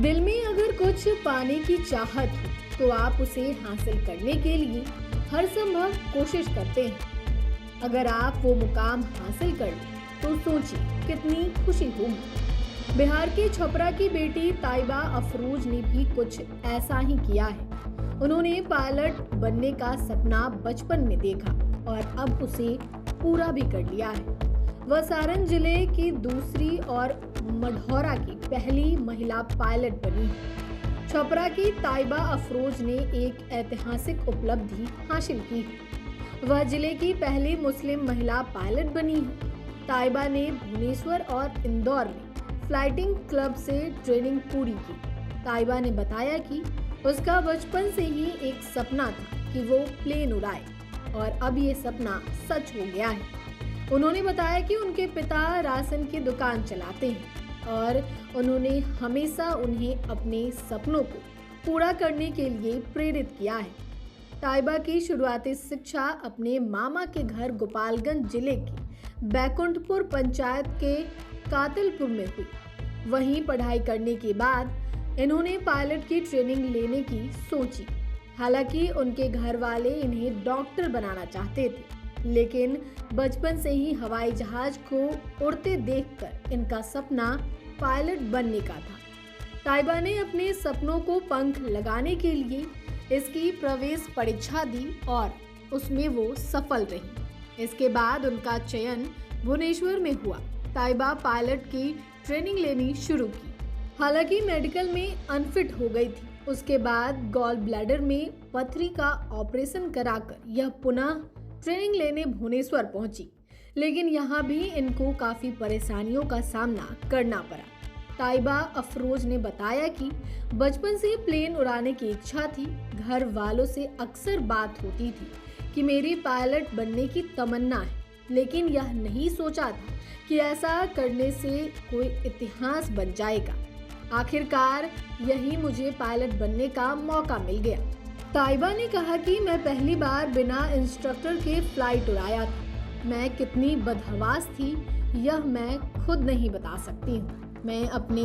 दिल में अगर कुछ पाने की चाहत हो तो आप उसे हासिल करने के लिए हर संभव कोशिश करते हैं। अगर आप वो मुकाम हासिल कर लें तो सोचिए कितनी खुशी होगी। बिहार के छपरा की बेटी ताइबा अफरोज ने भी कुछ ऐसा ही किया है। उन्होंने पायलट बनने का सपना बचपन में देखा और अब उसे पूरा भी कर लिया है। वह सारण जिले की दूसरी और मढ़ौरा की पहली महिला पायलट बनी है। छपरा की ताइबा अफरोज ने एक ऐतिहासिक उपलब्धि हासिल की है। वह जिले की पहली मुस्लिम महिला पायलट बनी है। ताइबा ने भुवनेश्वर और इंदौर में फ्लाइटिंग क्लब से ट्रेनिंग पूरी की। ताइबा ने बताया कि उसका बचपन से ही एक सपना था कि वो प्लेन उड़ाए और अब ये सपना सच हो गया है। उन्होंने बताया कि उनके पिता राशन की दुकान चलाते हैं और उन्होंने हमेशा उन्हें अपने सपनों को पूरा करने के लिए प्रेरित किया है। ताइबा की शुरुआती शिक्षा अपने मामा के घर गोपालगंज जिले की बैकुंठपुर पंचायत के कातिलपुर में हुई। वहीं पढ़ाई करने के बाद इन्होंने पायलट की ट्रेनिंग लेने की सोची। हालांकि उनके घर वाले इन्हें डॉक्टर बनाना चाहते थे, लेकिन बचपन से ही हवाई जहाज को उड़ते देखकर इनका सपना पायलट बनने का था। ताइबा ने अपने सपनों को पंख लगाने के लिए इसकी प्रवेश परीक्षा दी और उसमें वो सफल रही। इसके बाद उनका चयन भुवनेश्वर में हुआ। ताइबा पायलट की ट्रेनिंग लेनी शुरू की। हालांकि मेडिकल में अनफिट हो गई थी। उसके बाद गॉल ब्लैडर में पथरी का ऑपरेशन कराकर यह पुनः ट्रेनिंग लेने भुवनेश्वर पहुंची, लेकिन यहाँ भी इनको काफी परेशानियों का सामना करना पड़ा। ताइबा अफरोज ने बताया कि बचपन से प्लेन उड़ाने की इच्छा थी। घर वालों से अक्सर बात होती थी कि मेरी पायलट बनने की तमन्ना है, लेकिन यह नहीं सोचा था कि ऐसा करने से कोई इतिहास बन जाएगा। आखिरकार यही मुझे पायलट बनने का मौका मिल गया। ताइबा ने कहा कि मैं पहली बार बिना इंस्ट्रक्टर के फ्लाइट उड़ाया था। मैं कितनी बदहवास थी यह मैं खुद नहीं बता सकती हूँ। मैं अपने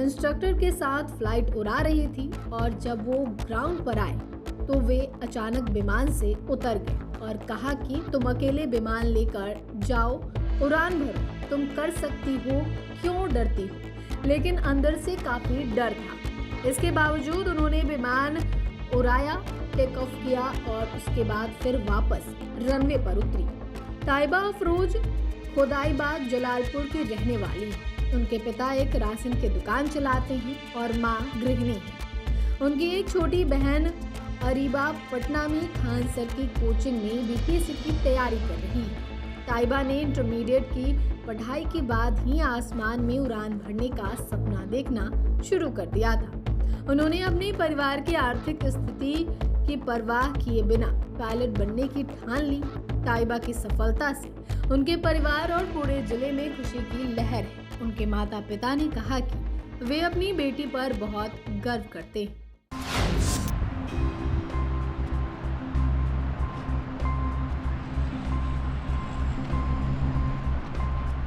इंस्ट्रक्टर के साथ फ्लाइट उड़ा रही थी और जब वो ग्राउंड पर आए तो वे अचानक विमान से उतर गए और कहा कि तुम अकेले विमान लेकर जाओ, उड़ान भरो, तुम कर सकती हो, क्यों डरती हो। लेकिन अंदर से काफी डर था। इसके बावजूद उन्होंने विमान उड़ाया, टेक ऑफ किया और उसके बाद फिर वापस रनवे पर उतरी। ताइबा अफरोज खुदाईबाग जलालपुर की रहने वाली है। उनके पिता एक राशन की दुकान चलाते हैं और मां गृहिणी है। उनकी एक छोटी बहन अरीबा पटना में खान सर की कोचिंग में बीपीएससी की तैयारी कर रही है। ताइबा ने इंटरमीडिएट की पढ़ाई के बाद ही आसमान में उड़ान भरने का सपना देखना शुरू कर दिया था। उन्होंने अपने परिवार की आर्थिक स्थिति की परवाह किए बिना पायलट बनने की ठान ली। ताइबा की सफलता से उनके परिवार और पूरे जिले में खुशी की लहर है। उनके माता पिता ने कहा कि वे अपनी बेटी पर बहुत गर्व करते हैं।